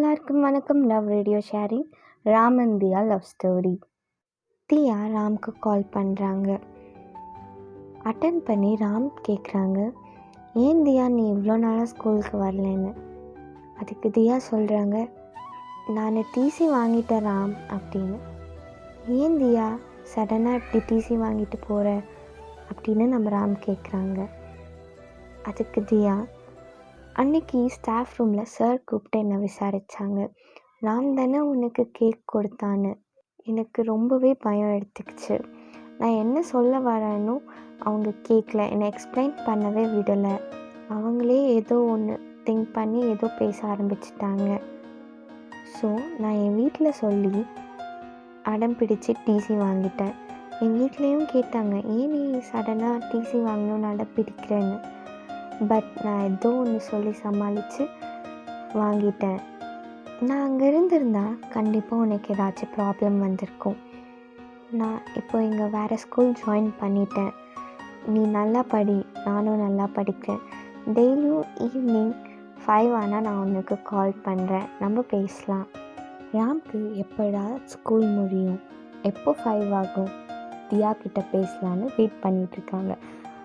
எல்லாருக்கும் வணக்கம். Love radio sharing Ram and Diya love story. Diya ராம்க்கு கால் பண்ணுறாங்க. அட்டன் பண்ணி ராம் கேட்குறாங்க, ஏன் தியா நீ இவ்வளோ நாளாக ஸ்கூலுக்கு வரலன்னு. அதுக்கு தியா சொல்கிறாங்க, நான் டிசி வாங்கிட்டேன் ராம் அப்படின்னு. ஏன் தியா சடனாக இப்படி டிசி வாங்கிட்டு போகிற அப்படின்னு நம்ம ராம் கேட்குறாங்க. அதுக்கு தியா, அன்னைக்கு ஸ்டாஃப் ரூமில் சார் கூப்பிட்டு என்னை விசாரித்தாங்க. ராம் தானே உனக்கு கேக் கொடுத்தான்னு. எனக்கு ரொம்பவே பயம் எடுத்துக்கிச்சு. நான் என்ன சொல்ல வரேன்னு அவங்க கேட்கல, என்னை எக்ஸ்பிளைன் பண்ணவே விடலை. அவங்களே ஏதோ ஒன்று திங்க் பண்ணி ஏதோ பேச ஆரம்பிச்சிட்டாங்க. ஸோ நான் என் வீட்டில் சொல்லி அடம் பிடிச்சி டிசி வாங்கிட்டேன். என் வீட்லேயும் கேட்டாங்க, ஏன் நீ சடனாக டிசி வாங்கணும்னு அடம் பிடிக்கிறேன்னு. பட் நான் ஏதோ ஒன்று சொல்லி சமாளித்து வாங்கிட்டேன். நான் அங்கே இருந்திருந்தா கண்டிப்பாக உனக்கு ஏதாச்சும் ப்ராப்ளம் வந்திருக்கும். நான் இப்போ இங்கே வேறு ஸ்கூல் ஜாயின் பண்ணிட்டேன். நீ நல்லா படி, நானும் நல்லா படிக்கிறேன். டெய்லியும் ஈவினிங் 5 ஆனால் நான் உனக்கு கால் பண்ணுறேன், நம்ம பேசலாம். ராம்க்கு எப்படா ஸ்கூல் முடியும், எப்போ 5 ஆகும், தியா கிட்ட பேசலான்னு வெயிட் பண்ணிகிட்ருக்காங்க.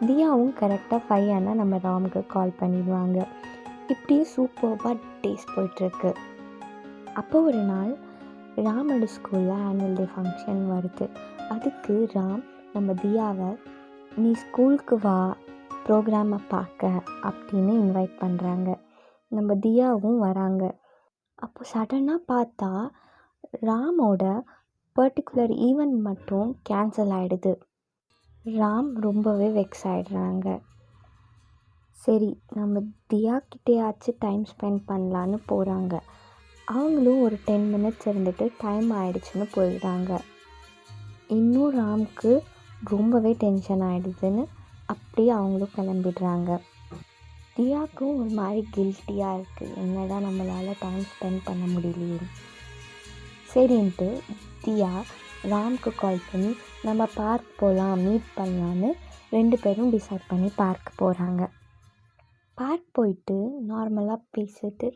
தியாவும் கரெக்டாக 5 ஆனால் நம்ம ராமுக்கு கால் பண்ணிடுவாங்க. இப்படியே சூப்பராக டேஸ் போயிட்டுருக்கு. அப்போ ஒரு நாள் ராமோட ஸ்கூலில் ஆனுவல் டே ஃபங்க்ஷன் வருது. அதுக்கு ராம் நம்ம தியாவை, நீ ஸ்கூலுக்கு வா ப்ரோக்ராமை பார்க்க அப்படின்னு இன்வைட் பண்ணுறாங்க. நம்ம தியாவும் வராங்க. அப்போ சடனாக பார்த்தா ராமோட பர்டிகுலர் ஈவெண்ட் மட்டும் கேன்சல் ஆகிடுது. ராம் ரொம்பவே வெக்ஸ் ஆகிடுறாங்க. சரி, நம்ம தியா கிட்டேயாச்சும் டைம் ஸ்பெண்ட் பண்ணலான்னு போகிறாங்க. அவங்களும் ஒரு 10 மினிட்ஸ் இருந்துட்டு டைம் ஆகிடுச்சுன்னு போயிடுறாங்க. இன்னும் ராம்க்கு ரொம்பவே டென்ஷன் ஆகிடுதுன்னு அப்படியே அவங்களும் கிளம்பிடுறாங்க. தியாவுக்கும் ஒரு மாதிரி கில்ட்டியாக இருக்குது, என்னடா நம்மளால் டைம் ஸ்பெண்ட் பண்ண முடியலையே. சரின்ட்டு தியா ராம்க்கு கால் பண்ணி நம்ம பார்க் போகலாம், மீட் பண்ணலான்னு 2 பேரும் டிசைட் பண்ணி பார்க் போகிறாங்க. பார்க் போயிட்டு நார்மலாக பேசிட்டு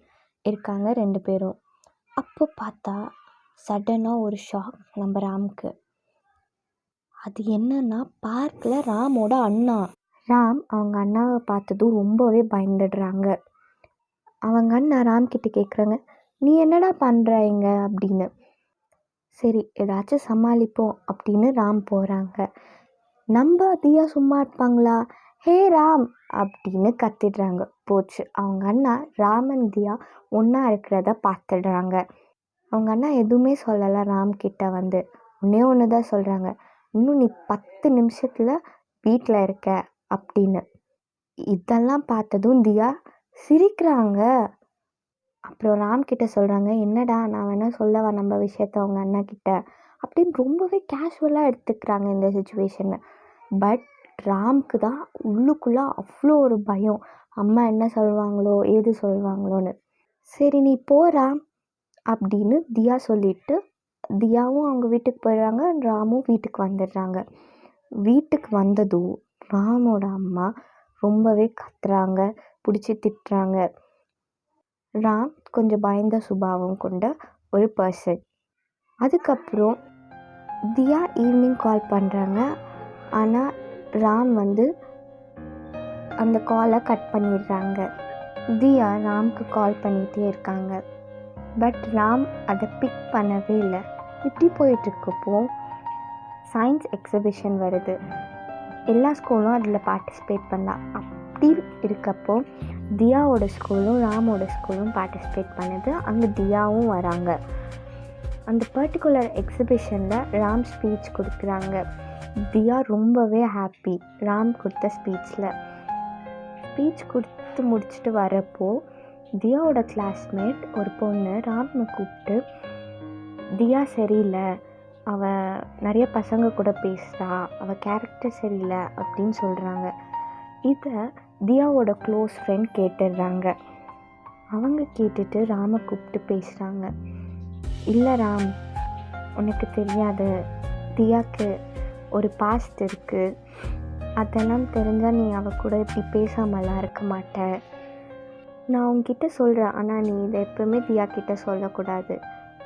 இருக்காங்க 2 பேரும். அப்போ பார்த்தா சடனாக ஒரு ஷாக் நம்ம ராம்க்கு. அது என்னன்னா, பார்க்கில் ராமோட அண்ணா. ராம் அவங்க அண்ணாவை பார்த்ததும் ரொம்பவே பயந்துடுறாங்க. அவங்க அண்ணா ராம்கிட்ட கேட்குறாங்க, நீ என்னடா பண்ணுற இங்கே அப்படின்னு. சரி, ஏதாச்சும் சமாளிப்போம் அப்படின்னு ராம் போகிறாங்க. நம்ம தியா சும்மா இருப்பாங்களா, ஹே ராம் அப்படின்னு கத்திடுறாங்க. போச்சு, அவங்க அண்ணா ராமன் தியா ஒன்றா இருக்கிறத பார்த்துடுறாங்க. அவங்க அண்ணா எதுவுமே சொல்லலை ராம் கிட்ட வந்து. ஒன்று தான் சொல்கிறாங்க, இன்னும் நீ 10 நிமிஷத்தில் வீட்டில் இருக்க அப்படின்னு. இதெல்லாம் பார்த்ததும் தியா சிரிக்கிறாங்க. அப்புறம் ராம் கிட்ட சொல்கிறாங்க, என்னடா நான் வேணால் சொல்லவா நம்ம விஷயத்த அவங்க அண்ணா கிட்ட அப்படின்னு ரொம்பவே கேஷுவலாக எடுத்துக்கிறாங்க இந்த சுச்சுவேஷனை. பட் ராம்க்கு தான் உள்ளுக்குள்ளே அவ்வளோ ஒரு பயம், அம்மா என்ன சொல்லுவாங்களோ ஏது சொல்லுவாங்களோன்னு. சரி நீ போகிறா அப்படின்னு தியா சொல்லிவிட்டு தியாவும் அவங்க வீட்டுக்கு போயிடுறாங்க. ராமும் வீட்டுக்கு வந்துடுறாங்க. வீட்டுக்கு வந்ததும் ராமோட அம்மா ரொம்பவே கத்துறாங்க, பிடிச்சி திட்டுறாங்க. ராம் கொஞ்சம் பயந்த சுபாவம் கொண்ட ஒரு பர்சன். அதுக்கப்புறம் தியா ஈவினிங் கால் பண்ணுறாங்க. ஆனால் ராம் வந்து அந்த காலை கட் பண்ணிடுறாங்க. தியா ராம்க்கு கால் பண்ணிகிட்டே இருக்காங்க. பட் ராம் அதை பிக் பண்ணவே இல்லை. இப்படி போயிட்டுருக்கப்போ சயின்ஸ் எக்ஸிபிஷன் வருது. எல்லா ஸ்கூலும் அதில் பார்ட்டிசிபேட் பண்ணலாம். அப்படி இருக்கப்போ தியாவோட ஸ்கூலும் ராமோட ஸ்கூலும் பார்ட்டிசிபேட் பண்ணுது. அங்கே தியாவும் வராங்க. அந்த பர்டிகுலர் எக்ஸிபிஷனில் ராம் ஸ்பீச் கொடுக்குறாங்க. தியா ரொம்பவே ஹாப்பி ராம் கொடுத்த ஸ்பீச்சில். ஸ்பீச் கொடுத்து முடிச்சுட்டு வரப்போ தியாவோட கிளாஸ்மேட் ஒரு பொண்ணு ராமை கூப்பிட்டு, தியா சரியில்லை, அவள் நிறைய பசங்க கூட பேசுகிறா, அவள் கேரக்டர் சரியில்லை அப்படின்னு சொல்கிறாங்க. இதை தியாவோட க்ளோஸ் ஃப்ரெண்ட் கேட்டுடுறாங்க. அவங்க கேட்டுட்டு ராமை கூப்பிட்டு பேசுகிறாங்க. இல்லை ராம், உனக்கு தெரியாது, தியாவுக்கு ஒரு பாஸ்ட் இருக்குது, அதெல்லாம் தெரிஞ்சால் நீ அவள் கூட இப்படி பேசாமலாம் இருக்க மாட்ட. நான் உங்ககிட்ட சொல்கிறேன், ஆனால் நீ இதை எப்போவுமே தியா கிட்ட சொல்லக்கூடாது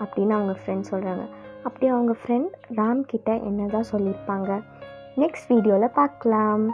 அப்படின்னு அவங்க ஃப்ரெண்ட் சொல்கிறாங்க. அப்படி அவங்க ஃப்ரெண்ட் ராம் கிட்ட என்ன தான் சொல்லியிருப்பாங்க? நெக்ஸ்ட் வீடியோவில் பார்க்கலாம்.